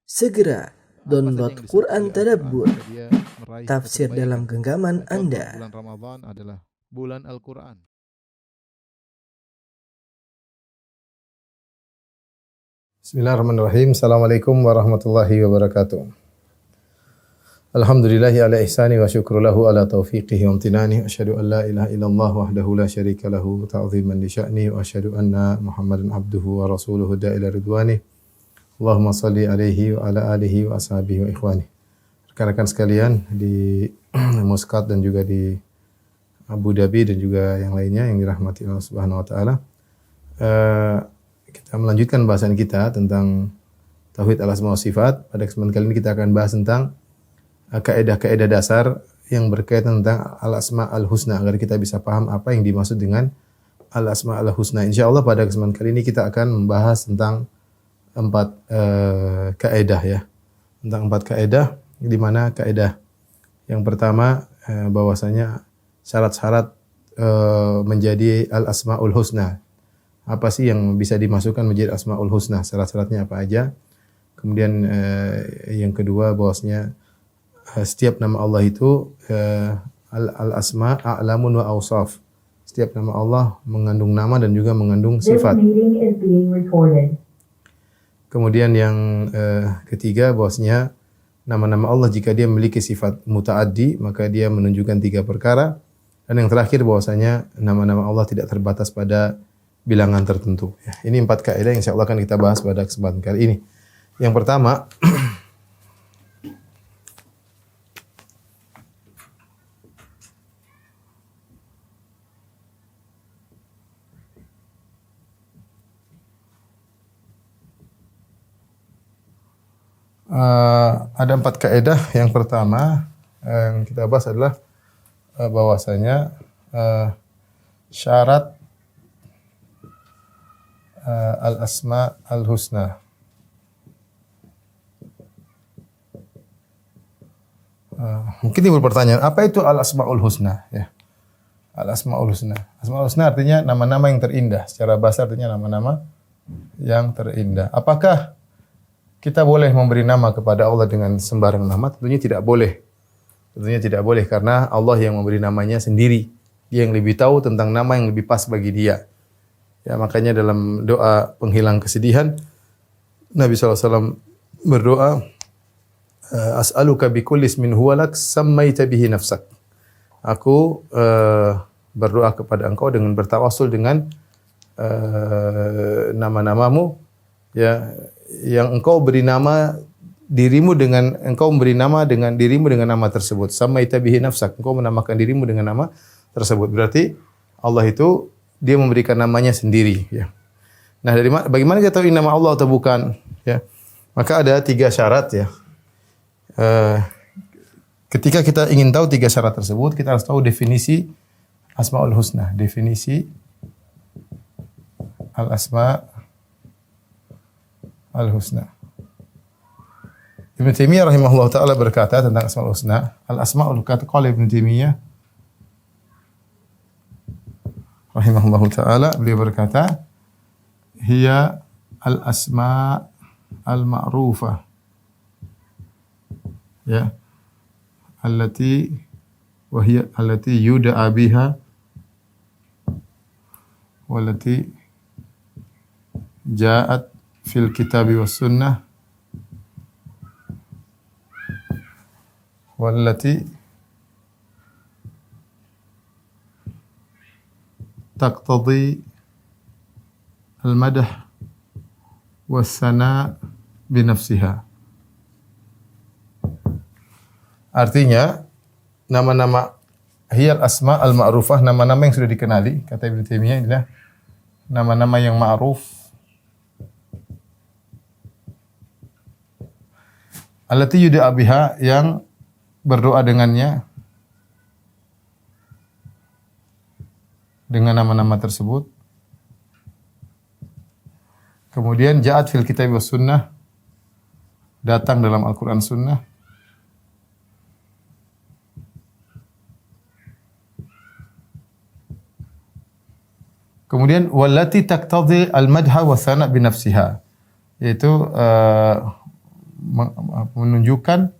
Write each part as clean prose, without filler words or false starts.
Segera download Quran Tadabbur, tafsir dalam genggaman Anda. Bulan Ramadan adalah bulan Al-Quran. Bismillahirrahmanirrahim. Assalamualaikum warahmatullahi wabarakatuh. Alhamdulillahi ala ihsani wa syukru lahu ala taufiqihi wa amtinani. Asyhadu an la ilaha illallah wahdahu la syarika lahu ta'ziman li sya'ni wa asyhadu anna Muhammadan abduhu wa rasuluhu da'ila ridwani. Allahumma salli alaihi wa ala alihi wa ashabihi wa ikhwani. Rekan-rekan sekalian di Muscat dan juga di Abu Dhabi dan juga yang lainnya yang dirahmati Allah Subhanahu wa taala. Kita melanjutkan bahasan kita tentang Tauhid al-Asma wa Sifat. Pada kesempatan kali ini kita akan bahas tentang kaidah-kaidah dasar yang berkaitan tentang al-Asma al-Husna agar kita bisa paham apa yang dimaksud dengan al-Asma al-Husna. Insyaallah pada kesempatan kali ini kita akan membahas tentang empat kaidah ya. Tentang empat kaidah di mana kaidah yang pertama bahwasanya syarat-syarat menjadi al-Asmaul Husna. Apa sih yang bisa dimasukkan menjadi Asmaul Husna? Syarat-syaratnya apa aja? Kemudian yang kedua bahwasanya setiap nama Allah itu al-asma a'lamun wa awsaf. Setiap nama Allah mengandung nama dan juga mengandung sifat. Kemudian yang ketiga bahwasanya nama-nama Allah jika dia memiliki sifat muta'addi maka dia menunjukkan tiga perkara. Dan yang terakhir bahwasanya nama-nama Allah tidak terbatas pada bilangan tertentu. Ya, ini empat kaidah yang insyaallah akan kita bahas pada kesempatan kali ini. Yang pertama, ada empat kaidah. Yang pertama yang kita bahas adalah bahwasanya syarat al-Asma al-Husna. Mungkin timbul pertanyaan, apa itu al-Asmaul Husna? Ya. Al-Asmaul Husna. Asmaul Husna artinya nama-nama yang terindah. Secara bahasa artinya nama-nama yang terindah. Apakah kita boleh memberi nama kepada Allah dengan sembarang nama? Tentunya tidak boleh. Tentunya tidak boleh karena Allah yang memberi namanya sendiri. Dia yang lebih tahu tentang nama yang lebih pas bagi dia. Ya, makanya dalam doa penghilang kesedihan Nabi SAW berdoa, as'aluka bikulli ismin huwa lak sammaita bihi nafsak. Aku berdoa kepada engkau dengan bertawassul dengan nama-namamu ya yang engkau beri nama dirimu dengan engkau memberi nama dengan dirimu dengan nama tersebut. Sammaita bihi nafsak. Engkau menamakan dirimu dengan nama tersebut. Berarti Allah itu dia memberikan namanya sendiri ya. Nah, bagaimana kita tahu ini nama Allah atau bukan ya? Maka ada tiga syarat ya. Ketika kita ingin tahu tiga syarat tersebut, kita harus tahu definisi Asmaul Husna, definisi al-Asma al-Husna. Ibnu Taimiyah rahimahullah taala berkata tentang Asmaul Husna, al-Asmaul kata qala Ibnu Taimiyah rahimahullah taala, beliau berkata, hiya al-asma al-ma'rufah. Ya. Allati wa hiya allati yud'a biha wallati ja'at fil kitabi was sunnah wallati taqtadi al-madah was-sana' bi nafsiha. Artinya nama-nama hiyal asma al-ma'rufah, nama-nama yang sudah dikenali, kata Ibnu Taimiyah adalah nama-nama yang ma'ruf. Allati yud'a biha, yang berdoa dengannya dengan nama-nama tersebut. Kemudian ja'at fil kitab was sunnah, datang dalam Al-Qur'an sunnah. Kemudian wallati taqtadhi al-madha wa sana' bi nafsiha, yaitu menunjukkan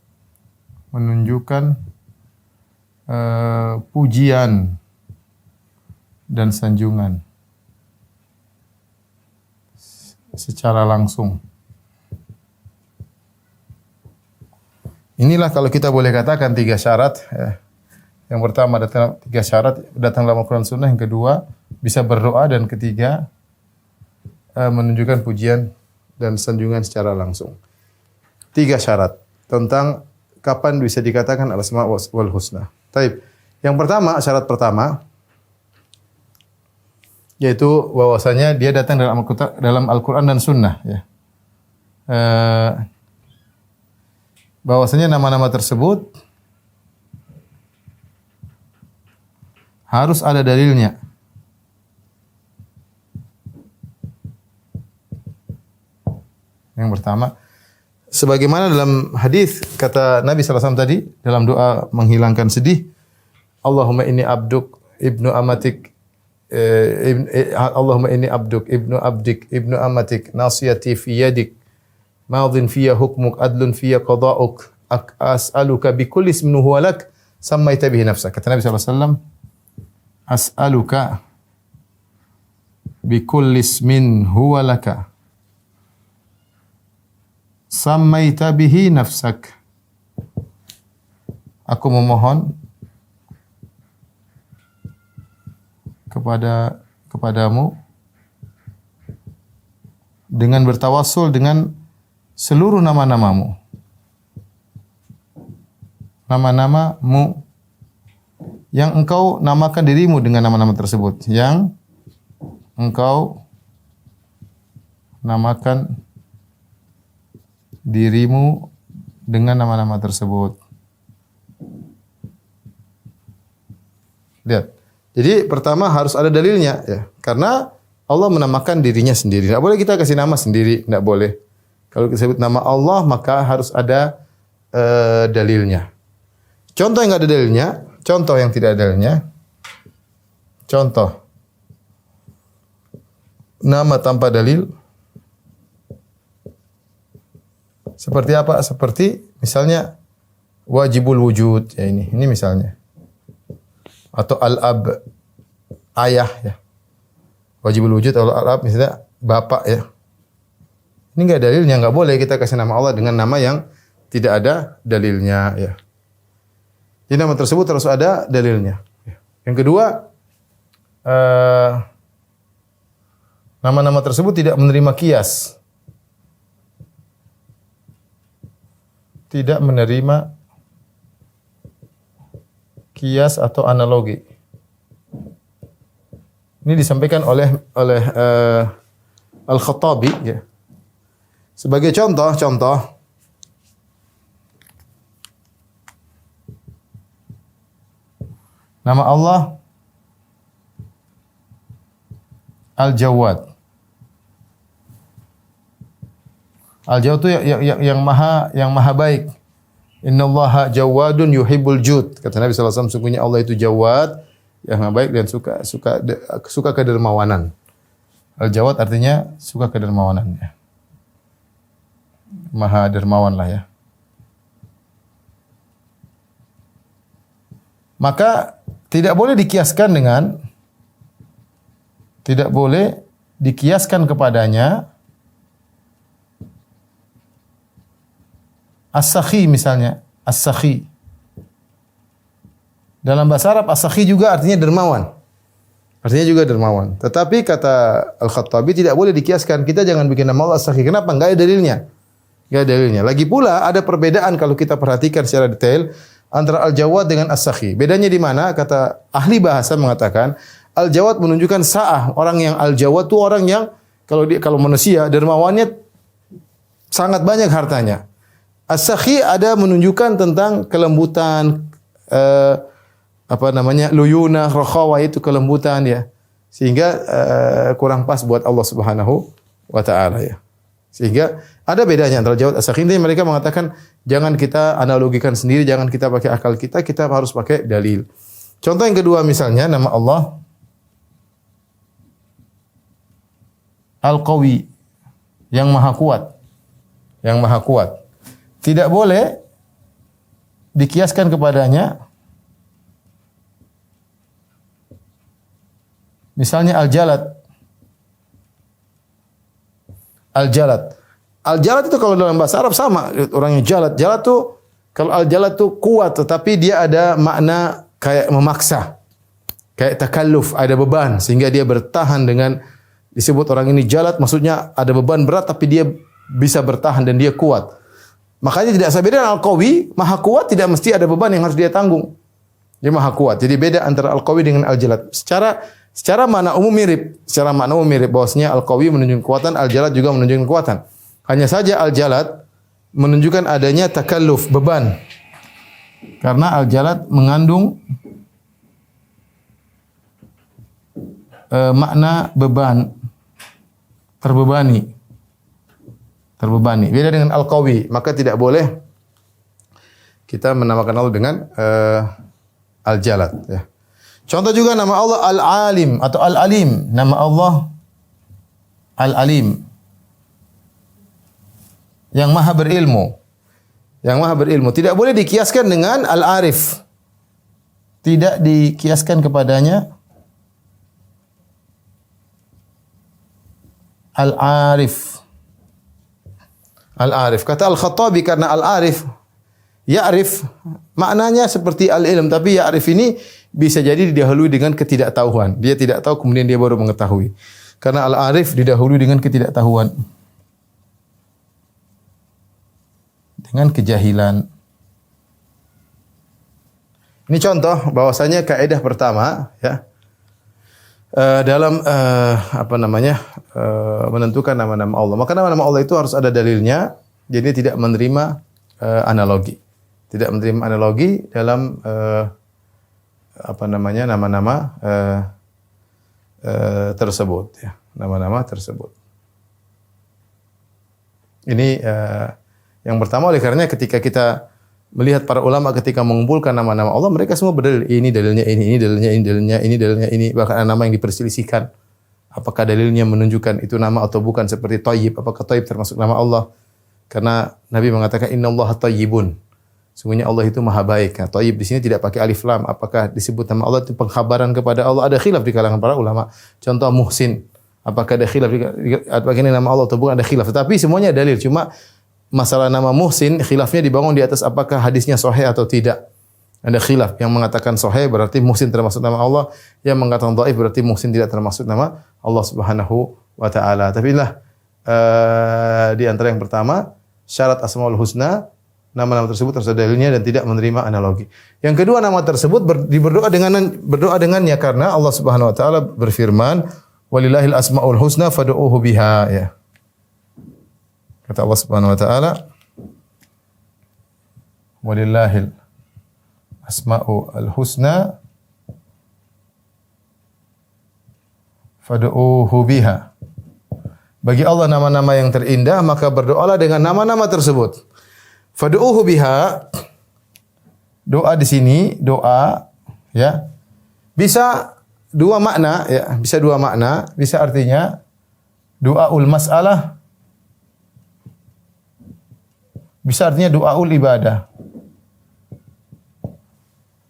pujian dan sanjungan secara langsung. Inilah kalau kita boleh katakan 3 syarat. Yang pertama datang 3 syarat datang dalam Al-Quran Sunnah. Yang kedua bisa berdoa, dan ketiga menunjukkan pujian dan sanjungan secara langsung. 3 syarat tentang kapan bisa dikatakan al-asma wal husna. Taib. Yang pertama, syarat pertama yaitu bahwasanya dia datang dalam Al-Quran dan Sunnah, ya. Bahwasanya nama-nama tersebut harus ada dalilnya. Yang pertama, sebagaimana dalam hadis kata Nabi SAW tadi dalam doa menghilangkan sedih, Allahumma inni abduk ibnu amatik, Allahumma inni abduk ibnu abdik ibnu amatik nasiyati fi yadik madhin fiyya hukmuk adlun fiyya qada'uk as'aluka bi kulli ismin huwa lak sammaita bihi nafsak. Kata Nabi SAW, as'aluka bi kulli ismin huwa laka sammaita bihi nafsak. Aku memohon kepadamu dengan bertawassul dengan seluruh nama-namamu. Nama-namamu yang engkau namakan dirimu dengan nama-nama tersebut. Yang engkau namakan dirimu dengan nama-nama tersebut. Lihat. Jadi pertama harus ada dalilnya, ya. Karena Allah menamakan dirinya sendiri. Tidak boleh kita kasih nama sendiri, tidak boleh. Kalau disebut nama Allah maka harus ada dalilnya. Contoh yang tidak ada dalilnya, contoh yang tidak ada dalilnya. Contoh nama tanpa dalil. Seperti apa? Seperti misalnya wajibul wujud, ya ini misalnya. Atau al-ab, ayah, ya. Wajibul wujud atau al-ab misalnya bapak, ya. Ini enggak dalilnya, enggak boleh kita kasih nama Allah dengan nama yang tidak ada dalilnya, ya. Jadi nama tersebut harus ada dalilnya. Yang kedua, nama-nama tersebut tidak menerima kias. Tidak menerima kias atau analogi. Ini disampaikan oleh Al-Khattabi, ya. Sebagai contoh nama Allah Al-Jawad. Al-Jawad itu yang maha baik. Innallaha jawadun yuhibbul jud. Kata Nabi SAW, sungguhnya Allah itu jawad, yang maha baik dan suka kedermawanan. Al-Jawad artinya suka kedermawanan, ya. Maha dermawan lah, ya. Maka tidak boleh dikiaskan kepadanya as-sakhi misalnya, as-sakhi. Dalam bahasa Arab as-sakhi juga artinya dermawan. Artinya juga dermawan. Tetapi kata Al-Khattabi tidak boleh dikiaskan. Kita jangan bikin nama Allah as-sakhi. Kenapa? Enggak ada dalilnya. Enggak ada dalilnya. Lagi pula ada perbedaan kalau kita perhatikan secara detail antara Al-Jawad dengan as-sakhi. Bedanya di mana? Kata ahli bahasa mengatakan Al-Jawad menunjukkan sa'ah. Orang yang Al-Jawad itu orang yang kalau manusia dermawannya sangat banyak hartanya. As-sakhi ada menunjukkan tentang kelembutan, luyuna, rakhawa, itu kelembutan, ya. Sehingga kurang pas buat Allah Subhanahu wa taala, ya. Sehingga ada bedanya antara Jawad as-sakhi. Ini mereka mengatakan jangan kita analogikan sendiri, jangan kita pakai akal kita harus pakai dalil. Contoh yang kedua misalnya nama Allah Al-Qawi, yang maha kuat. Yang maha kuat. tidak boleh dikiaskan kepadanya misalnya al-jalad. Al-jalad. Al-jalad itu kalau dalam bahasa Arab sama orangnya jalad. Jalad tuh kalau al-jalad tuh kuat tetapi dia ada makna kayak memaksa. Kayak takalluf, ada beban sehingga dia bertahan dengan disebut orang ini jalad, maksudnya ada beban berat tapi dia bisa bertahan dan dia kuat. Makanya tidak sama dengan al-qawi, maha kuat tidak mesti ada beban yang harus dia tanggung. Dia maha kuat. Jadi beda antara al-qawi dengan al-jalad. Secara makna umum mirip. Secara makna umum mirip bahwasanya al-qawi menunjukkan kekuatan, al-jalad juga menunjukkan kekuatan. Hanya saja al-jalad menunjukkan adanya takalluf, beban. Karena al-jalad mengandung makna beban, terbebani. Beda dengan al-qawi, maka tidak boleh kita menamakan Allah dengan al-jalad. Ya. Contoh juga nama Allah al-alim atau al-alim. Nama Allah al-alim, yang maha berilmu. Yang maha berilmu. Tidak boleh dikiaskan dengan al-arif. Tidak dikiaskan kepadanya al-arif. Al-arif. Kata Al-Khattabi karena al-arif ya'rif maknanya seperti al-ilm, tapi ya'rif ini bisa jadi didahului dengan ketidaktahuan. Dia tidak tahu kemudian dia baru mengetahui. Karena al-arif didahului dengan ketidaktahuan. Dengan kejahilan. Ini contoh bahwasanya kaidah pertama ya. Dalam menentukan nama-nama Allah. Maka nama-nama Allah itu harus ada dalilnya. Jadi tidak menerima analogi. Tidak menerima analogi dalam nama-nama tersebut ya. Nama-nama tersebut. Ini yang pertama oleh karenanya ketika kita melihat para ulama ketika mengumpulkan nama-nama Allah, mereka semua berdalil ini dalilnya ini dalilnya ini dalilnya ini dalilnya ini, bahkan ada nama yang diperselisihkan. Apakah dalilnya menunjukkan itu nama atau bukan, seperti Thayyib, apakah Thayyib termasuk nama Allah? Karena Nabi mengatakan innallaha thayyibun. Sungguhnya Allah itu maha baik. Nah, Thayyib di sini tidak pakai alif lam. Apakah disebut nama Allah itu pengkhabaran kepada Allah? Ada khilaf di kalangan para ulama. Contoh Muhsin, apakah ada khilaf apakah ini nama Allah atau bukan, ada khilaf. Tetapi semuanya dalil. Cuma masalah nama Muhsin, khilafnya dibangun di atas apakah hadisnya sahih atau tidak. Ada khilaf. Yang mengatakan sahih berarti Muhsin termasuk nama Allah. Yang mengatakan dhaif berarti Muhsin tidak termasuk nama Allah Subhanahu wa taala. Tapi di antara yang pertama, syarat Asmaul Husna, nama-nama tersebut harus ada dalilnya dan tidak menerima analogi. Yang kedua, nama tersebut berdoa dengannya karena Allah Subhanahu wa taala berfirman, "Walillahil asmaul husna fad'uuhu biha." Ya. Kata Allah Subhanahu wa taala, "Walillahil asmaul husna fad'uuhu biha." Bagi Allah nama-nama yang terindah, maka berdoalah dengan nama-nama tersebut. Fad'uuhu biha. Doa di sini, doa ya. Bisa dua makna ya, bisa dua makna, bisa artinya doaul mas'alah, bisa artinya doaul ibadah.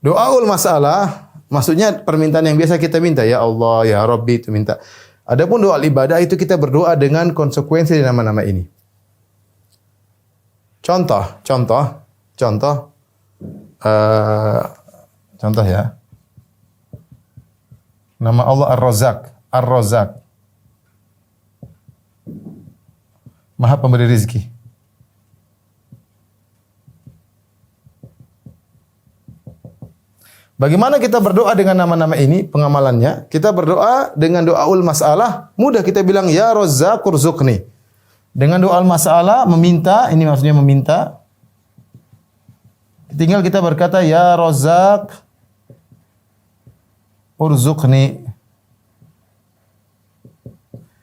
Doaul masalah maksudnya permintaan yang biasa kita minta, ya Allah, ya Rabbi, itu minta. Adapun doa ibadah itu kita berdoa dengan konsekuensi dari nama-nama ini. Contoh ya. Nama Allah Ar-Razzaq. Maha pemberi rezeki. Bagaimana kita berdoa dengan nama-nama ini? Pengamalannya, kita berdoa dengan doaul masalah, mudah kita bilang ya Razzaq urzuqni. Dengan doaul masalah meminta, ini maksudnya meminta. Tinggal kita berkata ya Razzaq urzuqni.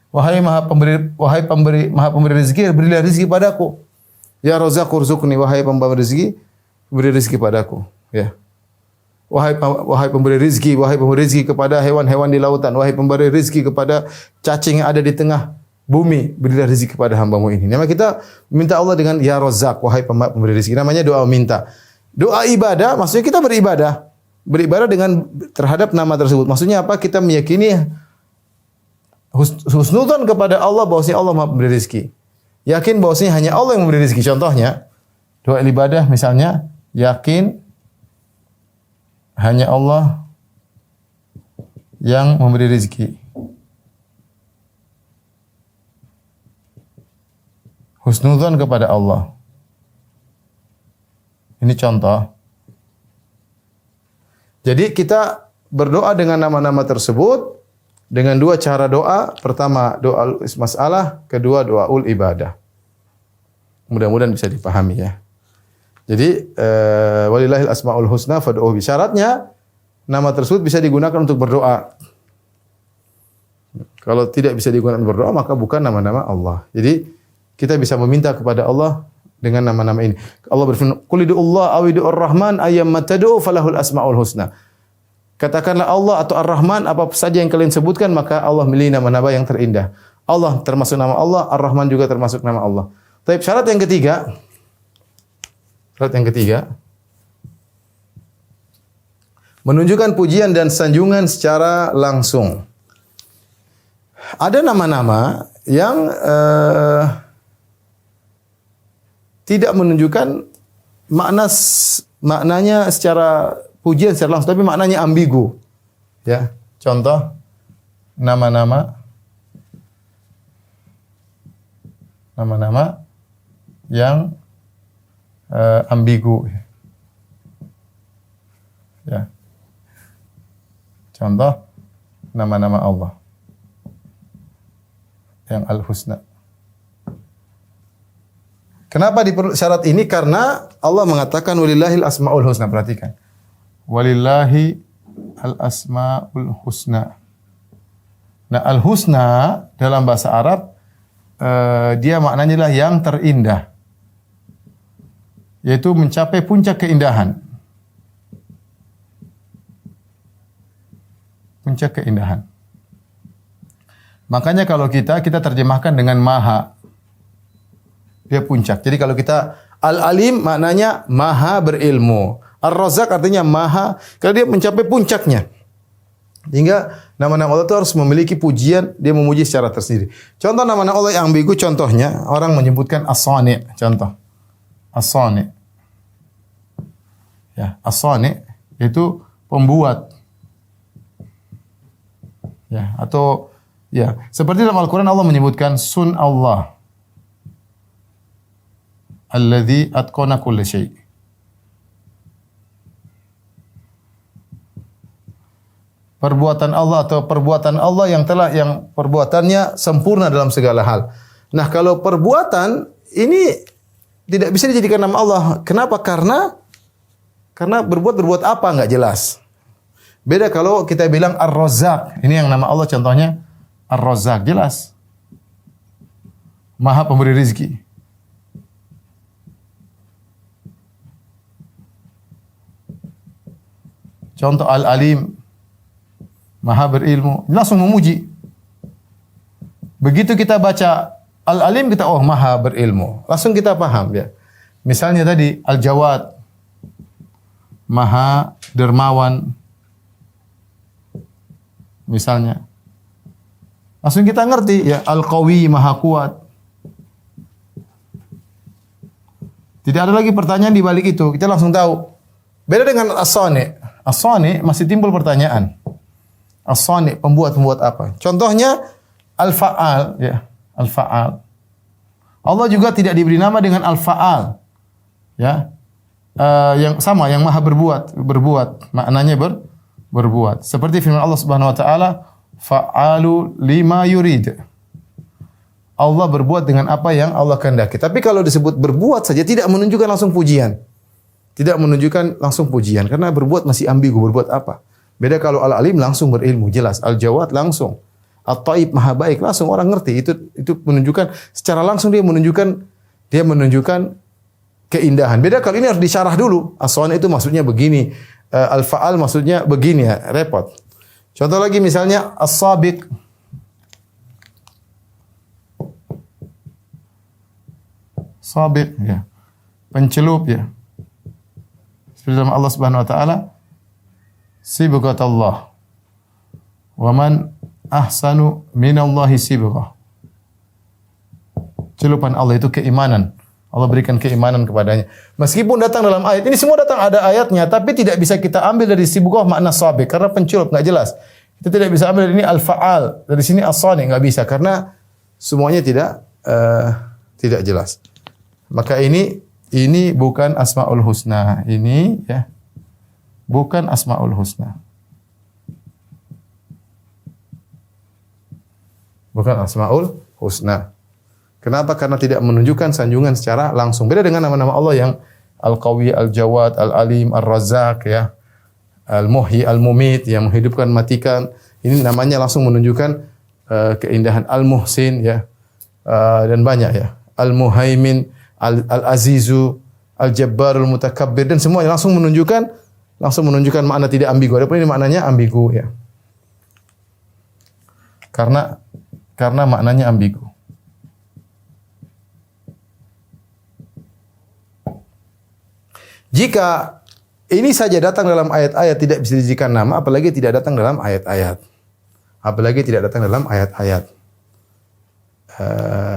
Wahai maha pemberi rezeki, berilah rezeki padaku. Ya Razzaq urzuqni, wahai pemberi rezeki, beri rezeki padaku, ya. Wahai pemberi rezeki kepada hewan-hewan di lautan, wahai pemberi rezeki kepada cacing yang ada di tengah bumi, berilah rezeki kepada hambamu ini. Nama kita minta Allah dengan ya Razzaq, wahai pemberi rezeki. Namanya doa minta. Doa ibadah, maksudnya kita beribadah. Beribadah dengan terhadap nama tersebut. Maksudnya apa? Kita meyakini husnudzon kepada Allah bahwasanya Allah Maha pemberi rezeki. Yakin bahwasanya hanya Allah yang memberi rezeki. Contohnya, doa ibadah misalnya, yakin hanya Allah yang memberi rezeki. Husnudzon kepada Allah. Ini contoh. Jadi kita berdoa dengan nama-nama tersebut dengan dua cara doa. Pertama doa masalah, kedua doa ibadah. Mudah-mudahan bisa dipahami ya. Jadi walillahil asmaul husna fad'uhu bi. Syaratnya nama tersebut bisa digunakan untuk berdoa. Kalau tidak bisa digunakan untuk berdoa maka bukan nama-nama Allah. Jadi kita bisa meminta kepada Allah dengan nama-nama ini. Allah berfirman, "Qul ud'ullaha aw ud'ur rahman ayyamma tad'u falahul asmaul husna." Katakanlah Allah atau Ar-Rahman, apa saja yang kalian sebutkan maka Allah milih nama-nama yang terindah. Allah termasuk nama Allah, Ar-Rahman juga termasuk nama Allah. Tapi syarat yang ketiga, menunjukkan pujian dan sanjungan secara langsung. Ada nama-nama yang tidak menunjukkan maknanya secara pujian secara langsung, tapi maknanya ambigu. Ya, contoh nama-nama yang ambigu. Ya. Contoh nama-nama Allah yang Al-Husna. Kenapa diperlu syarat ini? Karena Allah mengatakan walillahil asmaul husna. Perhatikan. Walillahi al-asmaul husna. Nah, al-husna dalam bahasa Arab dia maknanya adalah yang terindah. Yaitu mencapai puncak keindahan. Puncak keindahan. Makanya kalau kita terjemahkan dengan maha. Dia puncak. Jadi kalau kita Al-Alim maknanya maha berilmu. Ar-Razzaq artinya maha, kalau dia mencapai puncaknya. Hingga nama-nama Allah itu harus memiliki pujian, dia memuji secara tersendiri. Contoh nama-nama Allah yang ambigu, contohnya orang menyebutkan As-Sani', contoh. As-Sani'. Ya, As-Sani' itu pembuat. Ya, atau ya, seperti dalam Al-Qur'an Allah menyebutkan sun Allah. Alladzi atqana kulli syai'. Perbuatan Allah atau perbuatan Allah yang perbuatannya sempurna dalam segala hal. Nah, kalau perbuatan ini tidak bisa dijadikan nama Allah. Kenapa? Karena berbuat apa enggak jelas. Beda kalau kita bilang Ar-Razzaq. Ini yang nama Allah contohnya Ar-Razzaq, jelas. Maha pemberi rezeki. Contoh Al-Alim, maha berilmu, langsung memuji. Begitu kita baca Al-Alim, kita maha berilmu. Langsung kita paham ya. Misalnya tadi Al-Jawad, maha dermawan. Misalnya. Langsung kita ngerti ya, Al-Qawi, maha kuat. Tidak ada lagi pertanyaan di balik itu, kita langsung tahu. Beda dengan As-Sani'. As-Sani' masih timbul pertanyaan. As-Sani' pembuat apa? Contohnya Al-Fa'al ya, Al-Fa'al. Allah juga tidak diberi nama dengan Al-Fa'al. Ya. Yang sama, yang maha berbuat. Maknanya berbuat. Seperti firman Allah Subhanahu wa taala, fa'alu lima yurid. Allah berbuat dengan apa yang Allah kehendaki. Tapi kalau disebut berbuat saja tidak menunjukkan langsung pujian. Tidak menunjukkan langsung pujian karena berbuat masih ambigu, berbuat apa. Beda kalau Al-Alim langsung berilmu, jelas. Al-Jawad langsung. At-Taib maha baik, langsung orang ngerti. Itu menunjukkan secara langsung dia menunjukkan keindahan. Beda kalau ini harus disyarah dulu. As-Sani itu maksudnya begini, Al-Fa'al maksudnya begini ya, repot. Contoh lagi misalnya As-Sabiq. sabiq ya. Pencelup ya. Seperti dalam Allah Subhanahu wa taala, sibghatullah. Wa man ahsanu minallahi sibghah. Celupan Allah itu keimanan. Allah berikan keimanan kepadanya. Meskipun datang dalam ayat ini semua datang ada ayatnya, tapi tidak bisa kita ambil dari sibghah makna sabiq karena pencelup enggak jelas. Kita tidak bisa ambil dari ini al-fa'al, dari sini as-sani enggak bisa karena semuanya tidak jelas. Maka ini bukan Asmaul Husna. Ini ya bukan Asmaul Husna. Bukan Asmaul Husna. Kenapa? Karena tidak menunjukkan sanjungan secara langsung. Beda dengan nama-nama Allah yang Al-Qawi, Al-Jawad, Al-Alim, Ar-Razzaq ya. Al-Muhyi, Al-Mumit yang menghidupkan, matikan. Ini namanya langsung menunjukkan keindahan. Al-Muhsin ya. Dan banyak ya. Al-Muhaimin, Al-Azizu, Al-Jabbarul Mutakabbir dan semua langsung menunjukkan makna tidak ambigu. Adapun ini maknanya ambigu ya. Karena maknanya ambigu. Jika ini saja datang dalam ayat-ayat tidak bisa dijadikan nama, apalagi tidak datang dalam ayat-ayat.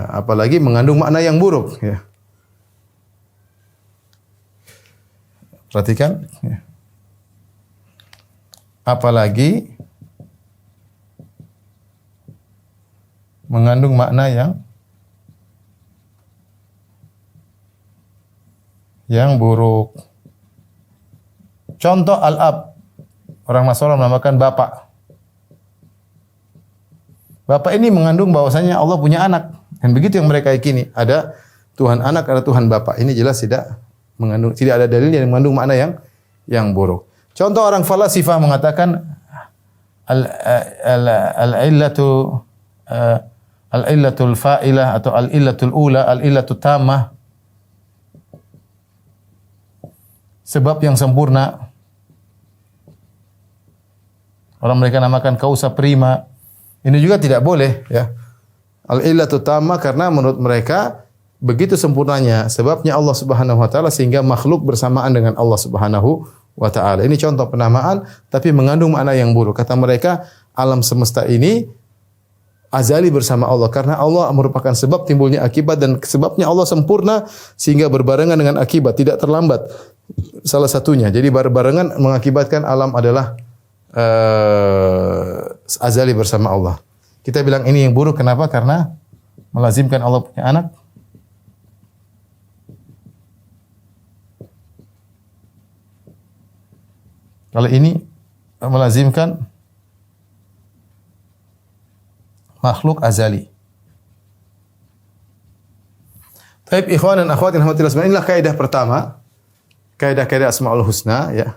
Apalagi mengandung makna yang buruk. Ya. Perhatikan. Ya. Apalagi mengandung makna yang buruk. Contoh al-ab. Orang Nasrani menamakan bapak. Bapak ini mengandung bahwasanya Allah punya anak. Dan begitu yang mereka yakini. Ada Tuhan anak, ada Tuhan bapak. Ini jelas tidak ada dalil yang mengandung makna yang buruk. Contoh orang falasifah mengatakan al-illatul fa'ilah atau al-illatul ula, al-illatul tamah. Sebab yang sempurna. Orang mereka namakan kausa prima. Ini juga tidak boleh ya. Al-illatu tamma karena menurut mereka begitu sempurnanya sebabnya Allah Subhanahu wa taala sehingga makhluk bersamaan dengan Allah Subhanahu wa taala. Ini contoh penamaan tapi mengandung makna yang buruk. Kata mereka alam semesta ini azali bersama Allah karena Allah merupakan sebab timbulnya akibat dan sebabnya Allah sempurna sehingga berbarengan dengan akibat, tidak terlambat. Salah satunya. Jadi berbarengan mengakibatkan alam adalah azali bersama Allah. Kita bilang ini yang buruk kenapa? Karena melazimkan Allah punya anak. Kalau ini melazimkan makhluk azali. Baik ikhwan dan akhwat yang rahmatillah, inilah kaidah pertama. Kaidah-kaidah Asmaul Husna ya.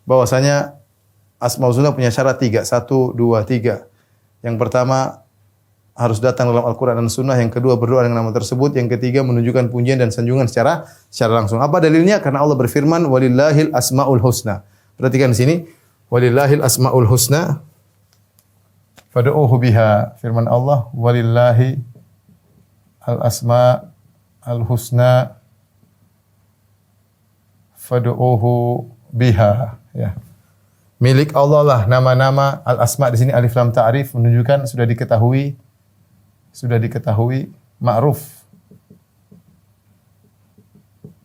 Bahwasanya Asmaul Husna punya syarat 3, 1, 2, 3. Yang pertama harus datang dalam Al-Qur'an dan Sunnah, yang kedua berdoa dengan nama tersebut, yang ketiga menunjukkan pujian dan sanjungan secara langsung. Apa dalilnya? Karena Allah berfirman walillahil asmaul husna. Perhatikan di sini, walillahil asmaul husna fad'uuhu biha. Firman Allah, walillahi al-asma al-husna fad'uuhu biha. Ya. Milik Allah lah nama-nama al-asma di sini alif lam ta'rif menunjukkan sudah diketahui ma'ruf.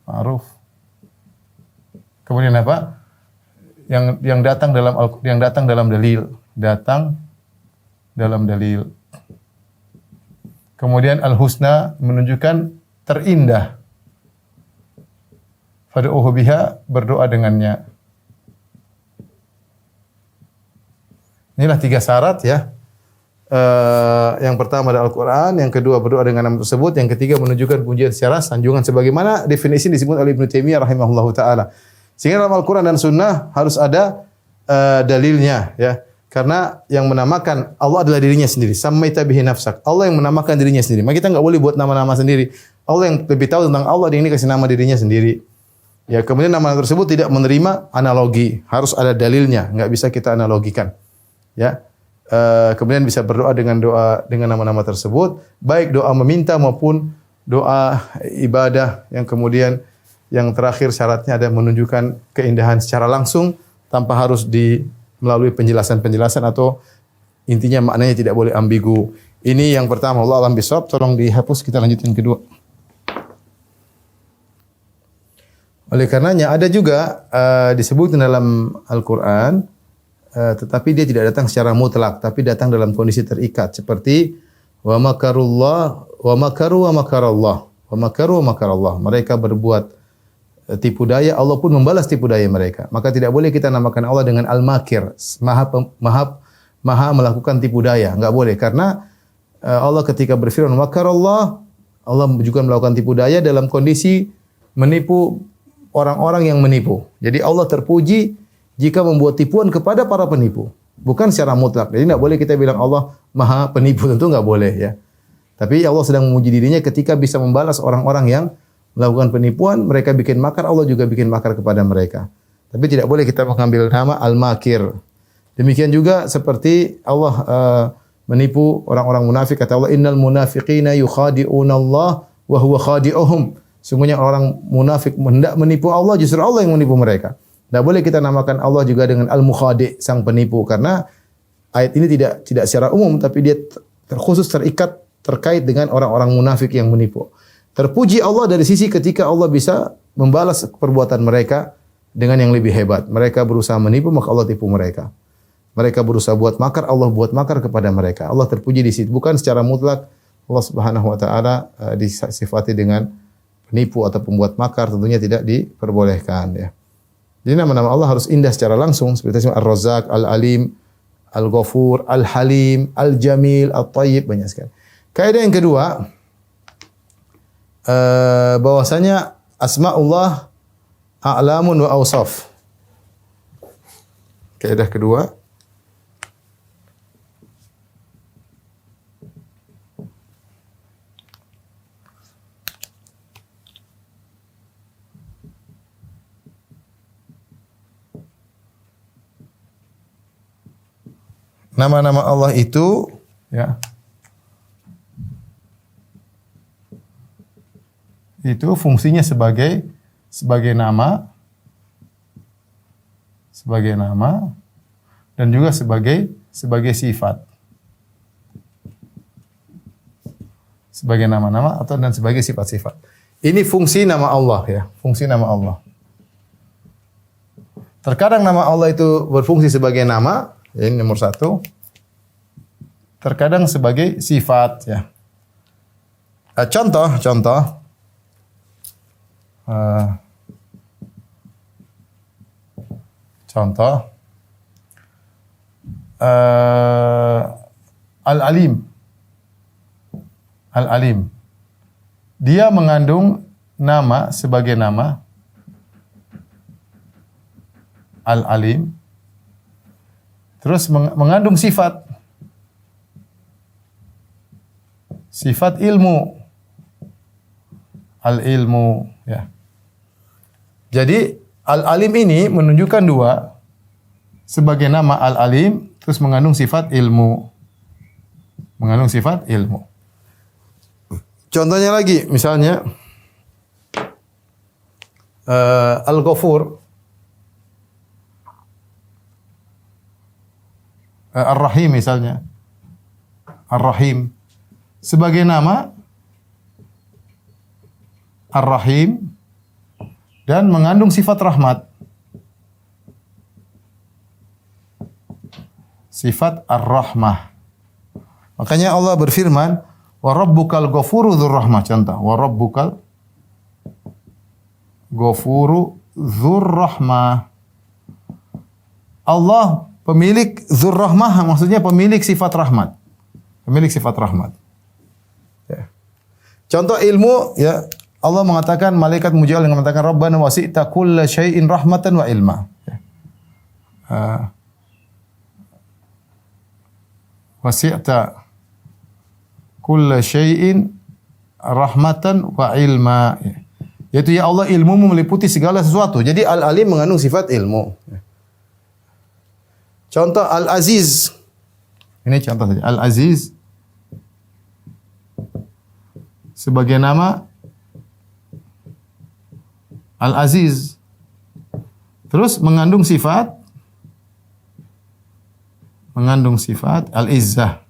Ma'ruf. Kemudian apa? Yang datang dalam dalil. Kemudian al-husna menunjukkan terindah. Fad'uuhu biha, berdoa dengannya. Inilah 3 syarat ya. Yang pertama adalah Al-Quran, yang kedua berdoa dengan nama tersebut, yang ketiga menunjukkan pujian secara sanjungan sebagaimana definisi disebut oleh Ibnu Taimiyah rahimahullahu taala. Sehingga dalam Al-Quran dan Sunnah harus ada dalilnya ya. Karena yang menamakan Allah adalah dirinya sendiri. Sammaita bihi nafsak. Allah yang menamakan dirinya sendiri. Maka kita enggak boleh buat nama-nama sendiri. Allah yang lebih tahu tentang Allah, dia ini kasih nama dirinya sendiri. Ya, kemudian nama tersebut tidak menerima analogi, harus ada dalilnya, enggak bisa kita analogikan. Ya. Kemudian bisa berdoa dengan nama-nama tersebut, baik doa meminta maupun doa, ibadah, yang kemudian yang terakhir syaratnya ada menunjukkan keindahan secara langsung tanpa harus melalui penjelasan-penjelasan atau intinya maknanya tidak boleh ambigu. Ini yang pertama. Allah alam bisawab. Tolong dihapus, kita lanjut yang kedua. Oleh karenanya ada juga disebut dalam Al-Quran, tetapi dia tidak datang secara mutlak, tapi datang dalam kondisi terikat seperti wa makarullah wa makaru wa makarallah wa makaru wa makarallah. Mereka berbuat tipu daya, Allah pun membalas tipu daya mereka. Maka tidak boleh kita namakan Allah dengan Al-Makir, maha melakukan tipu daya. Enggak boleh, karena Allah ketika berfirman makarallah, Allah juga melakukan tipu daya dalam kondisi menipu orang-orang yang menipu. Jadi Allah terpuji jika membuat tipuan kepada para penipu, bukan secara mutlak. Jadi tidak boleh kita bilang Allah maha penipu, tentu nggak boleh ya. Tapi Allah sedang memuji dirinya ketika bisa membalas orang-orang yang melakukan penipuan, mereka bikin makar, Allah juga bikin makar kepada mereka. Tapi tidak boleh kita mengambil nama Al-Makir. Demikian juga seperti Allah menipu orang-orang munafik, kata Allah innal munafiqina yukhadi'una Allah wa huwa khadi'uhum. Sungguhnya orang munafik hendak menipu Allah, justru Allah yang menipu mereka. Tidak boleh kita namakan Allah juga dengan Al-Mukhadi', sang penipu, karena ayat ini tidak secara umum, tapi dia terkhusus terkait dengan orang-orang munafik yang menipu. Terpuji Allah dari sisi ketika Allah bisa membalas perbuatan mereka dengan yang lebih hebat. Mereka berusaha menipu, maka Allah tipu mereka. Mereka berusaha buat makar, Allah buat makar kepada mereka. Allah terpuji di situ. Bukan secara mutlak Allah Subhanahu wa taala disifati dengan penipu atau pembuat makar, tentunya tidak diperbolehkan ya. Jadi nama-nama Allah harus indah secara langsung, seperti Ar-Razzaq, Al-Alim, Al-Ghafur, Al-Halim, Al-Jamil, Al-Tayyib, banyak sekali. Kaidah yang kedua, bahwasanya asmaullah a'lamun wa awsaf. Kaidah kedua, nama-nama Allah itu ya, itu fungsinya sebagai nama dan juga sebagai sifat. Sebagai nama-nama atau dan sebagai sifat-sifat. Ini fungsi nama Allah ya, fungsi nama Allah. Terkadang nama Allah itu berfungsi sebagai nama, ya, ini nomor satu. Terkadang sebagai sifat ya. Contoh. Al-Alim. Al-Alim. Dia mengandung nama sebagai nama. Al-Alim. Terus mengandung sifat. Sifat ilmu. Al-ilmu ya. Jadi Al-Alim ini menunjukkan dua, sebagai nama Al-Alim terus mengandung sifat ilmu. Mengandung sifat ilmu. Contohnya lagi misalnya Al-Ghafur, Ar-Rahim misalnya. Ar-Rahim sebagai nama Ar-Rahim dan mengandung sifat rahmat. Sifat Ar-Rahmah. Makanya Allah berfirman, "Wa rabbukal ghafuru dzur rahmah." Contoh, "Wa rabbukal ghafuru dzur rahmah." Allah pemilik dzur rahmah, maksudnya pemilik sifat rahmat. Pemilik sifat rahmat. Ya. Contoh ilmu ya, Allah mengatakan, malaikat Mujail yang mengatakan Rabbana wasi'ta kulla syai'in rahmatan wa ilma. Wasi'ta kulla syai'in rahmatan wa ilma. Yaitu ya Allah, ilmu meliputi segala sesuatu. Jadi Al-Alim mengandung sifat ilmu. Contoh Al-Aziz. Ini contoh saja. Al-Aziz sebagai nama Al-Aziz. Terus mengandung sifat Al-Izzah.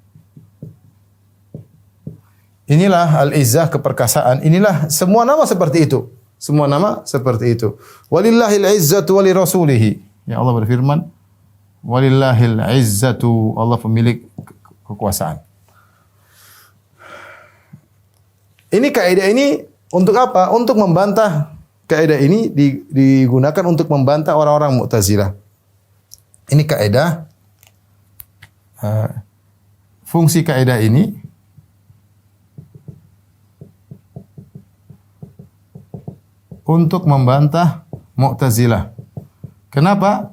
Inilah Al-Izzah, keperkasaan. Inilah semua nama seperti itu. Semua nama seperti itu. Walillahil izzatu wa lirasulihi. Ya Allah berfirman, walillahil izzatu, Allah pemilik kekuasaan. Ini kaidah ini untuk apa? Untuk membantah. Kaidah ini digunakan untuk membantah orang-orang Mu'tazilah. Ini kaidah, fungsi kaidah ini untuk membantah Mu'tazilah. Kenapa?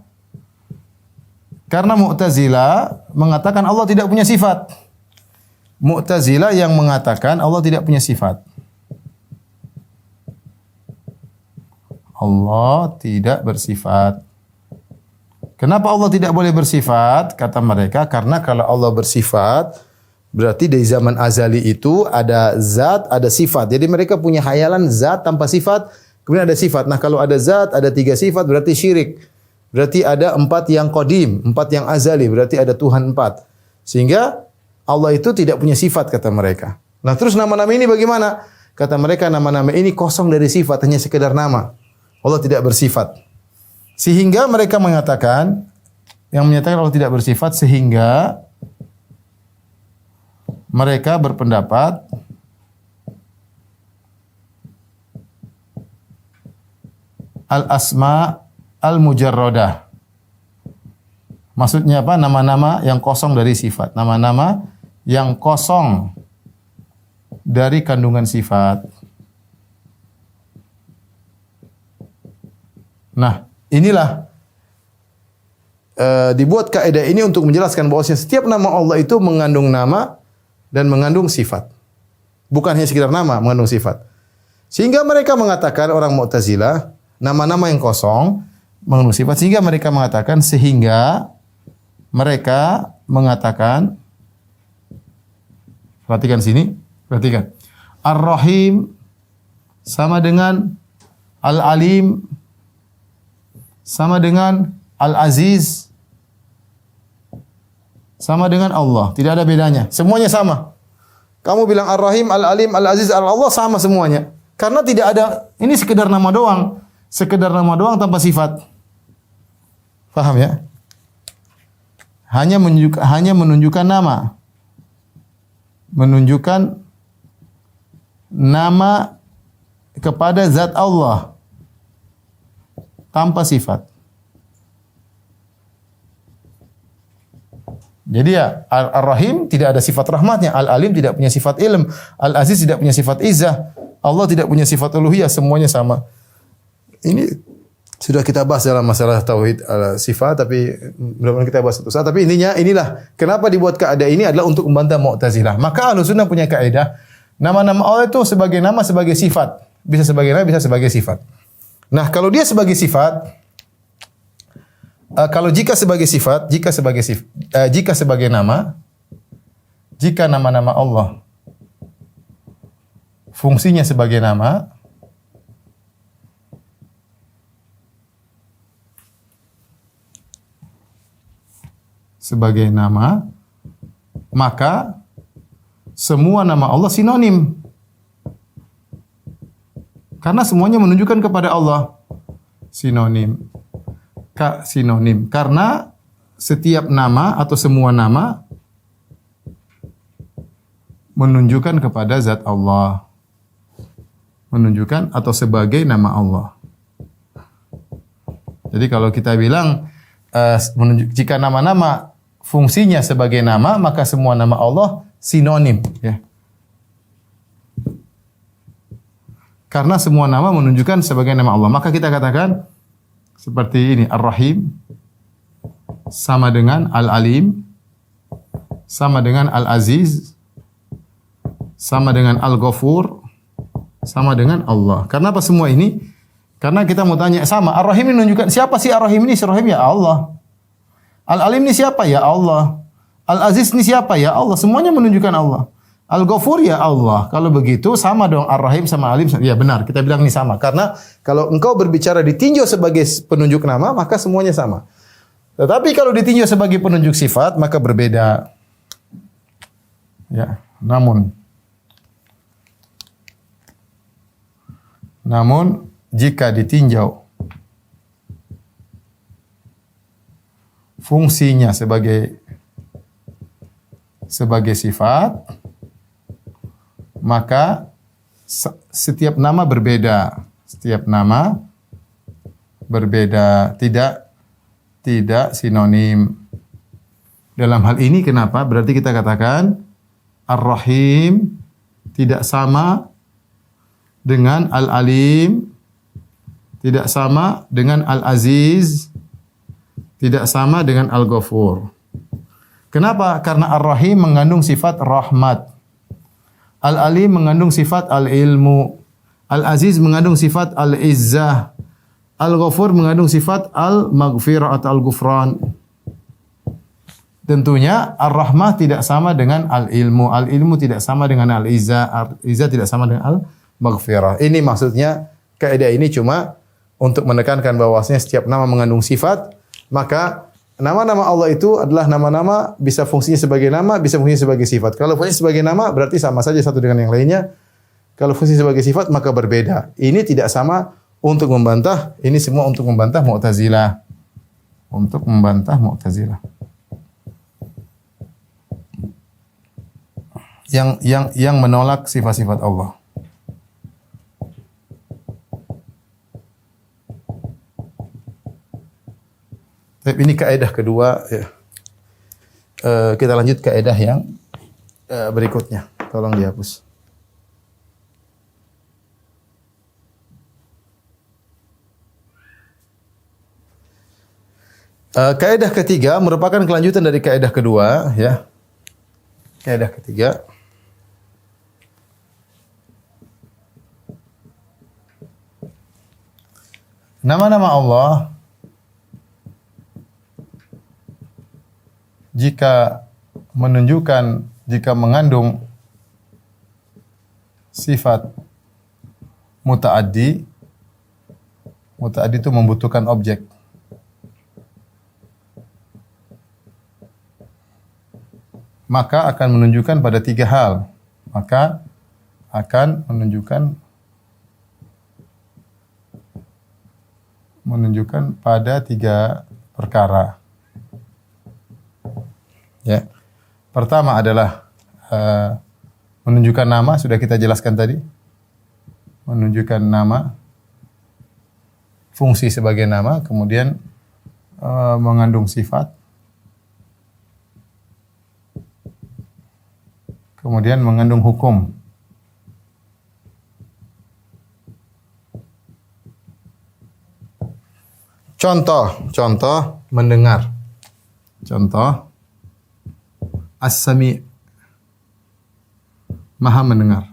Karena Mu'tazilah mengatakan Allah tidak punya sifat. Mu'tazilah yang mengatakan Allah tidak punya sifat. Allah tidak bersifat. Kenapa Allah tidak boleh bersifat? Kata mereka, karena kalau Allah bersifat, berarti dari zaman azali itu ada zat, ada sifat. Jadi mereka punya hayalan zat tanpa sifat, kemudian ada sifat. Nah kalau ada zat, ada 3 sifat, berarti syirik. Berarti ada 4 yang qadim, 4 yang azali, berarti ada Tuhan 4. Sehingga Allah itu tidak punya sifat, kata mereka. Nah terus nama-nama ini bagaimana? Kata mereka, nama-nama ini kosong dari sifat, hanya sekedar nama. Allah tidak bersifat. Sehingga mereka mengatakan, yang menyatakan Allah tidak bersifat, sehingga mereka berpendapat al-asma al-mujarradah. Maksudnya apa? Nama-nama yang kosong dari sifat. Nama-nama yang kosong dari kandungan sifat. Nah, inilah dibuat kaidah ini untuk menjelaskan bahwa setiap nama Allah itu mengandung nama dan mengandung sifat. Bukan hanya sekedar nama, mengandung sifat. Sehingga mereka mengatakan, orang Mu'tazilah, nama-nama yang kosong mengandung sifat. Sehingga mereka mengatakan, perhatikan sini, perhatikan. Ar-Rahim sama dengan Al-Alim, sama dengan Al-Aziz, sama dengan Allah. Tidak ada bedanya. Semuanya sama. Kamu bilang Ar-Rahim, Al-Alim, Al-Aziz, Al-Allah sama semuanya. Karena tidak ada, ini sekedar nama doang. Sekedar nama doang tanpa sifat. Paham ya? Hanya menunjukkan nama. Menunjukkan nama kepada zat Allah. Tanpa sifat. Jadi ya, Ar-Rahim tidak ada sifat rahmatnya, Al-Alim tidak punya sifat ilm, Al-Aziz tidak punya sifat izzah, Allah tidak punya sifat uluhiyah, semuanya sama. Ini sudah kita bahas dalam masalah tauhid sifat, tapi mudah-mudahan kita bahas satu saat. Tapi intinya inilah kenapa dibuat kaidah ini adalah untuk membantah Mu'tazilah. Maka Ahlussunnah punya kaidah, nama-nama Allah itu sebagai nama, sebagai sifat, bisa sebagai nama, bisa sebagai sifat. Nah, kalau dia sebagai sifat, jika sebagai nama, jika nama-nama Allah fungsinya sebagai nama, maka semua nama Allah sinonim. Karena semuanya menunjukkan kepada Allah. Sinonim. Karena setiap nama atau semua nama menunjukkan kepada zat Allah. Menunjukkan atau sebagai nama Allah. Jadi kalau kita bilang jika nama-nama fungsinya sebagai nama, maka semua nama Allah sinonim, ya. Karena semua nama menunjukkan sebagai nama Allah. Maka kita katakan seperti ini. Ar-Rahim sama dengan Al-Alim, sama dengan Al-Aziz, sama dengan Al-Ghafur, sama dengan Allah. Karena apa semua ini? Karena kita mau tanya sama. Ar-Rahim ini menunjukkan siapa sih Ar-Rahim ini? Ar-Rahim ya Allah. Al-Alim ini siapa? Ya Allah. Al-Aziz ini siapa? Ya Allah. Semuanya menunjukkan Allah. Al-Ghafur ya Allah. Kalau begitu sama dong Ar-Rahim sama Alim. Ya benar, kita bilang ini sama. Karena kalau engkau berbicara ditinjau sebagai penunjuk nama, maka semuanya sama. Tetapi kalau ditinjau sebagai penunjuk sifat, maka berbeda. Ya, namun jika ditinjau fungsinya sebagai sifat, maka setiap nama berbeda. Setiap nama berbeda, tidak sinonim. Dalam hal ini kenapa? Berarti kita katakan Ar-Rahim tidak sama dengan Al-Alim, tidak sama dengan Al-Aziz, tidak sama dengan Al-Ghafur. Kenapa? Karena Ar-Rahim mengandung sifat rahmat. Al-Alim mengandung sifat al-ilmu. Al-Aziz mengandung sifat al-izzah. Al-Ghafur mengandung sifat al-maghfirah atau al-ghufran. Tentunya Ar-Rahmah tidak sama dengan al-ilmu. Al-ilmu tidak sama dengan al-izzah. Al-izzah tidak sama dengan al-maghfirah. Ini maksudnya kaidah ini cuma untuk menekankan bahwasanya setiap nama mengandung sifat, maka nama-nama Allah itu adalah nama-nama bisa fungsinya sebagai nama, bisa fungsinya sebagai sifat. Kalau fungsinya sebagai nama berarti sama saja satu dengan yang lainnya. Kalau fungsi sebagai sifat maka berbeda. Ini tidak sama untuk membantah, ini semua untuk membantah Mu'tazilah. Untuk membantah Mu'tazilah. Yang menolak sifat-sifat Allah. Ini kaidah kedua. Ya. Kita lanjut kaidah yang berikutnya. Tolong dihapus. Kaidah ketiga merupakan kelanjutan dari kaidah kedua. Ya. Kaidah ketiga. Nama-nama Allah jika mengandung sifat muta'addi itu membutuhkan objek. Maka akan menunjukkan pada tiga hal. Maka akan menunjukkan pada tiga perkara. Ya. Pertama adalah menunjukkan nama, sudah kita jelaskan tadi. Menunjukkan nama, fungsi sebagai nama, kemudian mengandung sifat, kemudian mengandung hukum. Contoh mendengar. Contoh As-Sami', Maha mendengar.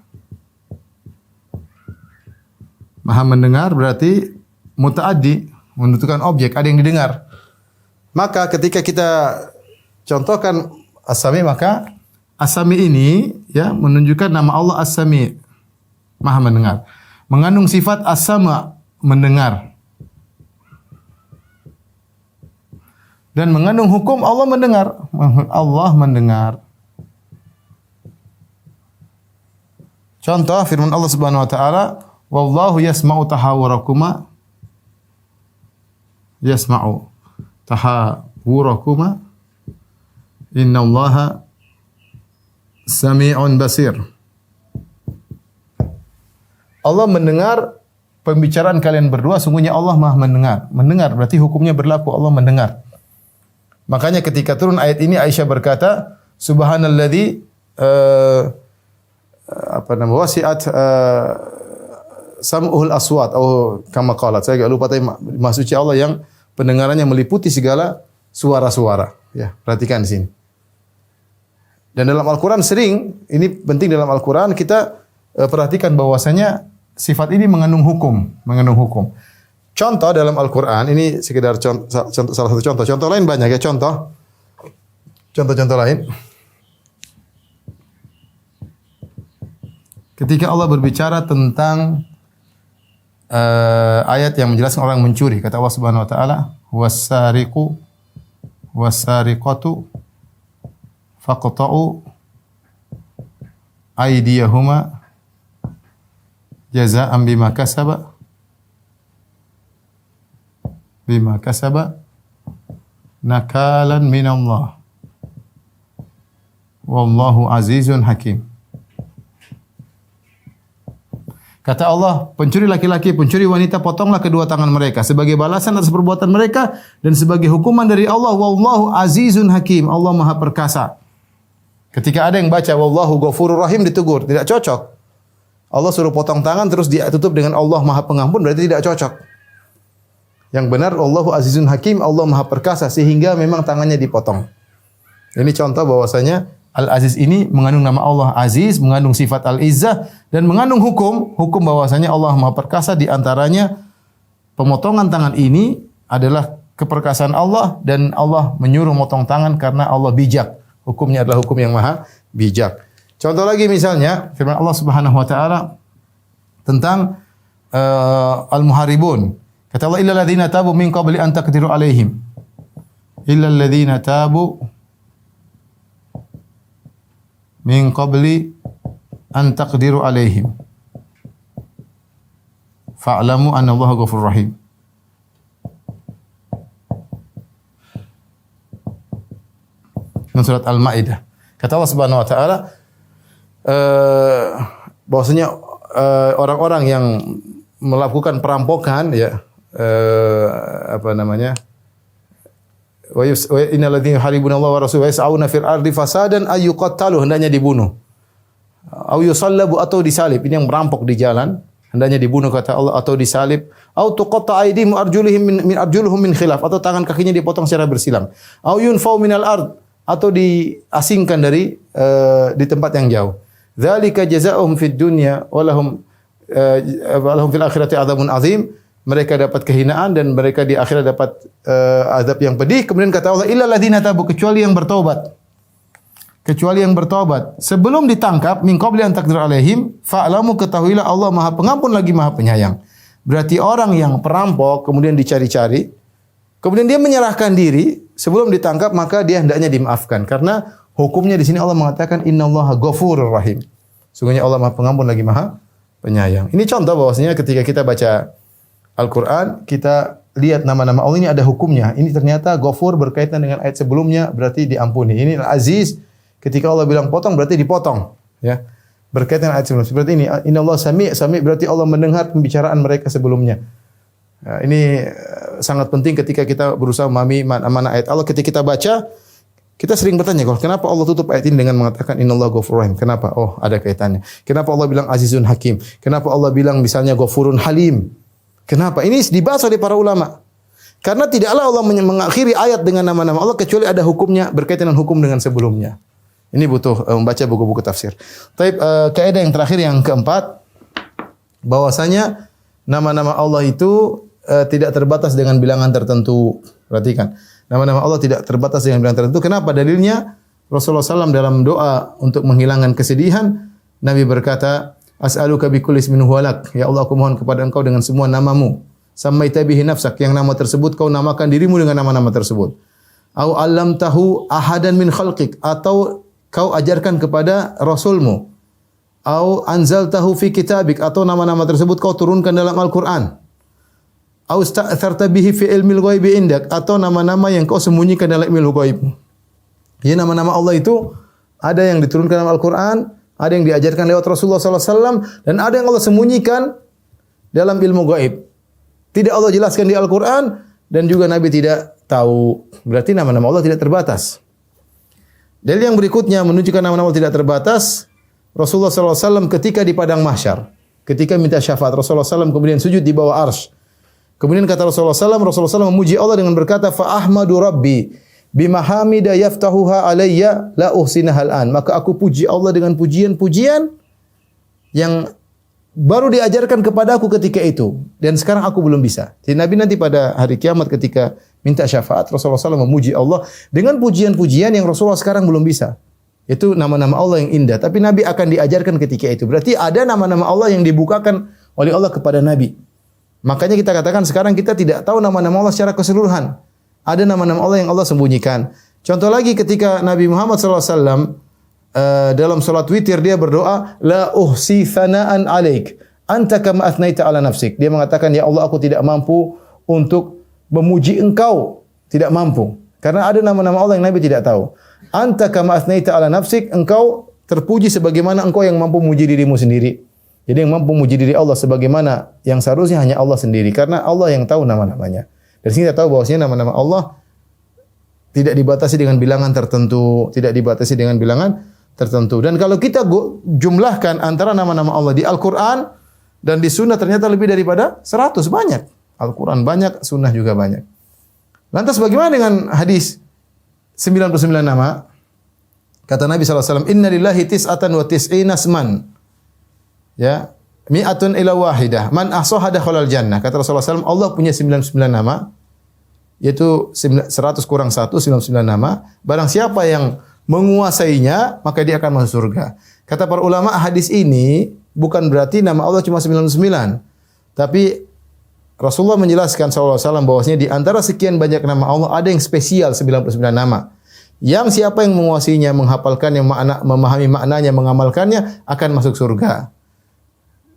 Maha mendengar berarti muta'addi, menentukan objek, ada yang didengar. Maka ketika kita contohkan As-Sami', maka As-Sami' ini ya menunjukkan nama Allah As-Sami', Maha mendengar. Mengandung sifat As-Sama', mendengar. Dan mengandung hukum Allah mendengar. Allah mendengar. Contoh firman Allah Subhanahu wa taala, "Wallahu yasma'u tahawurakuma." Yasma'u tahawurakuma. Innallaha sami'un basir. Allah mendengar pembicaraan kalian berdua, sungguhnya Allah Maha mendengar. Mendengar berarti hukumnya berlaku, Allah mendengar. Makanya ketika turun ayat ini Aisyah berkata, Subhanalladzi wasi'at sam'uhul aswat atau kama qalat. Saya enggak lupa tapi maksudnya Allah yang pendengarannya meliputi segala suara-suara. Ya, perhatikan di sini. Dan dalam Al-Qur'an sering, ini penting dalam Al-Qur'an kita perhatikan bahwasanya sifat ini mengandung hukum. Contoh dalam Al-Quran, ini sekedar salah satu contoh. Contoh lain banyak ya, contoh lain. ketika Allah berbicara tentang ayat yang menjelaskan orang mencuri. Kata Allah Subhanahu wa taala, "Was-sariqu was-sariqatu faqta'u aydiyahuma jazaa'an bima kasaba nakalan minallah wallahu azizun hakim." Kata Allah, pencuri laki-laki, pencuri wanita, potonglah kedua tangan mereka sebagai balasan atas perbuatan mereka dan sebagai hukuman dari Allah. Wallahu azizun hakim. Allah Maha Perkasa. Ketika ada yang baca wallahu ghafurur rahim ditegur, tidak cocok. Allah suruh potong tangan terus dia tutup dengan Allah Maha Pengampun, berarti tidak cocok. Yang benar Allahu azizun hakim, Allah Maha Perkasa sehingga memang tangannya dipotong. Ini contoh bahwasanya Al-Aziz ini mengandung nama Allah Aziz, mengandung sifat Al-Izzah, dan mengandung hukum bahwasanya Allah Maha Perkasa. Di antaranya pemotongan tangan ini adalah keperkasaan Allah, dan Allah menyuruh motong tangan karena Allah bijak. Hukumnya adalah hukum yang maha bijak. Contoh lagi misalnya firman Allah Subhanahu wa taala tentang al-muharibun. Kata Allah, illal ladzina tabu min qabli an taqdiru alaihim. Illal ladzina tabu min qabli an taqdiru alaihim fa'lamu anna Allaha ghafurur rahim. Surat Al-Maidah. Kata Allah Subhanahu wa taala bahwasanya orang-orang yang melakukan perampokan ya wa innal ladzina yuharibuna Allah wa rasulahu yas'auna fil ardi fasadan ay yuqattalu, hendaknya dibunuh. Au yusallabu, atau disalib. Ini yang merampok di jalan, hendaknya dibunuh kata Allah, atau disalib. Au tuqatta aydihim arjuluhum min khilaf, atau tangan kakinya dipotong secara bersilang. Au yunfau minal ard, atau diasingkan dari di tempat yang jauh. Dzalika jazaohum fid dunya wa lahum fil akhirati adzabun azim. Mereka dapat kehinaan dan mereka di akhirat dapat azab yang pedih. Kemudian kata Allah, illal ladzina tabu, kecuali yang bertaubat. Kecuali yang bertaubat sebelum ditangkap, min qabli an taqdir alaihim, fa'lamu, ketahuilah Allah Maha Pengampun lagi Maha Penyayang. Berarti orang yang perampok kemudian dicari-cari, kemudian dia menyerahkan diri sebelum ditangkap, maka dia hendaknya dimaafkan karena hukumnya di sini Allah mengatakan innallaha ghafurur rahim. Sungguhnya Allah Maha Pengampun lagi Maha Penyayang. Ini contoh bahwasanya ketika kita baca Al-Quran, kita lihat nama-nama Allah ini ada hukumnya. Ini ternyata Ghafur berkaitan dengan ayat sebelumnya, berarti diampuni. Ini Aziz, ketika Allah bilang potong, berarti dipotong. Ya, berkaitan dengan ayat sebelumnya. Seperti ini, Innallaha Sami', berarti Allah mendengar pembicaraan mereka sebelumnya. Nah, ini sangat penting ketika kita berusaha memahami mana ayat Allah. Ketika kita baca, kita sering bertanya, kenapa Allah tutup ayat ini dengan mengatakan Innallaha Ghafurur Rahim? Kenapa? Oh, ada kaitannya. Kenapa Allah bilang Azizun Hakim? Kenapa Allah bilang misalnya Ghafurun Halim? Kenapa? Ini dibahas oleh para ulama. Karena tidaklah Allah mengakhiri ayat dengan nama-nama Allah kecuali ada hukumnya berkaitan dengan hukum dengan sebelumnya. Ini butuh membaca buku-buku tafsir. Tapi kaidah yang terakhir, yang keempat, bahwasanya nama-nama Allah itu tidak terbatas dengan bilangan tertentu. Perhatikan, nama-nama Allah tidak terbatas dengan bilangan tertentu. Kenapa? Dalilnya Rasulullah SAW dalam doa untuk menghilangkan kesedihan, Nabi berkata, as'aluka bikulli ismin huwa lak. Ya Allah, aku mohon kepada Engkau dengan semua namamu. Sammaita bihi nafsak, yang nama tersebut kau namakan dirimu dengan nama-nama tersebut. Au 'allamtahu ahadan min khalqik, atau kau ajarkan kepada rasulmu. Au anzaltahu fi kitabik, atau nama-nama tersebut kau turunkan dalam Al-Qur'an. Au sta'tharta bihi fi ilmil ghaibi indak, atau nama-nama yang kau sembunyikan dalam ilmu ghaib. Ya, nama-nama Allah itu ada yang diturunkan dalam Al-Qur'an, ada yang diajarkan lewat Rasulullah SAW, dan ada yang Allah sembunyikan dalam ilmu gaib. Tidak Allah jelaskan di Al-Quran, dan juga Nabi tidak tahu. Berarti nama-nama Allah tidak terbatas. Dalil yang berikutnya menunjukkan nama-nama Allah tidak terbatas. Rasulullah SAW ketika di padang mahsyar, ketika minta syafaat, Rasulullah SAW kemudian sujud di bawah arsy. Kemudian kata Rasulullah SAW memuji Allah dengan berkata, fa ahmadu rabbi bimahamida yaftahuha alayya la uhsinahal an. Maka aku puji Allah dengan pujian-pujian yang baru diajarkan kepadaku ketika itu, dan sekarang aku belum bisa. Jadi Nabi nanti pada hari kiamat ketika minta syafaat, Rasulullah SAW memuji Allah dengan pujian-pujian yang Rasulullah sekarang belum bisa. Itu nama-nama Allah yang indah. Tapi Nabi akan diajarkan ketika itu. Berarti ada nama-nama Allah yang dibukakan oleh Allah kepada Nabi. Makanya kita katakan sekarang kita tidak tahu nama-nama Allah secara keseluruhan. Ada nama-nama Allah yang Allah sembunyikan. Contoh lagi ketika Nabi Muhammad SAW dalam salat witir dia berdoa, La uhsi thana'an alaik, anta kama athnaita ala nafsik. Dia mengatakan, ya Allah, aku tidak mampu untuk memuji engkau. Tidak mampu. Karena ada nama-nama Allah yang Nabi tidak tahu. Anta kama athnaita ala nafsik, engkau terpuji sebagaimana engkau yang mampu memuji dirimu sendiri. Jadi yang mampu memuji diri Allah sebagaimana yang seharusnya hanya Allah sendiri. Karena Allah yang tahu nama-namanya. Dari sini kita tahu bahwasanya nama-nama Allah tidak dibatasi dengan bilangan tertentu. Tidak dibatasi dengan bilangan tertentu. Dan kalau kita jumlahkan antara nama-nama Allah di Al-Quran dan di Sunnah ternyata lebih daripada 100. Banyak. Al-Quran banyak, Sunnah juga banyak. Lantas bagaimana dengan hadis 99 nama? Kata Nabi SAW, Inna lillahi tis'atan wa tis'ina asman. Ya, mi'atun ila wahidah. Man ahsaha dakhalal jannah. Kata Rasulullah SAW, Allah punya 99 nama. Yaitu 100 kurang 1, 99 nama. Barang siapa yang menguasainya, maka dia akan masuk surga. Kata para ulama, hadis ini bukan berarti nama Allah cuma 99. Tapi Rasulullah menjelaskan SAW bahwasanya di antara sekian banyak nama Allah ada yang spesial 99 nama. Yang siapa yang menguasainya, menghafalkannya, memahami maknanya, mengamalkannya akan masuk surga.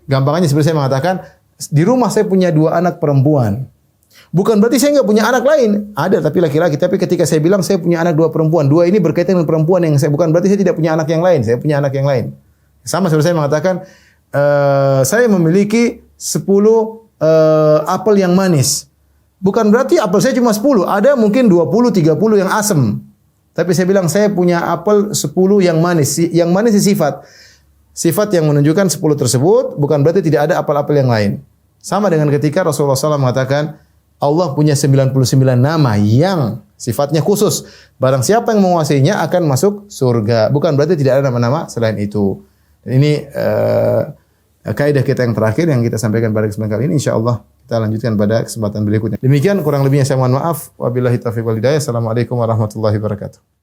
Gampangnya seperti saya mengatakan, di rumah saya punya 2 anak perempuan. Bukan berarti saya nggak punya anak lain. Ada tapi laki-laki. Tapi ketika saya bilang saya punya anak 2 perempuan, 2 ini berkaitan dengan perempuan yang saya, bukan berarti saya tidak punya anak yang lain. Saya punya anak yang lain. Sama seperti saya mengatakan, saya memiliki 10 apel yang manis. Bukan berarti apel saya cuma 10. Ada mungkin 20, 30 yang asam. Tapi saya bilang saya punya apel 10 yang manis. Yang manis itu sifat. Sifat yang menunjukkan 10 tersebut bukan berarti tidak ada apel-apel yang lain. Sama dengan ketika Rasulullah SAW mengatakan Allah punya 99 nama yang sifatnya khusus. Barang siapa yang menguasainya akan masuk surga. Bukan berarti tidak ada nama-nama selain itu. Dan ini kaidah kita yang terakhir yang kita sampaikan pada kesempatan kali ini. InsyaAllah kita lanjutkan pada kesempatan berikutnya. Demikian kurang lebihnya saya mohon maaf. Wabillahi taufiq wal hidayah. Assalamualaikum warahmatullahi wabarakatuh.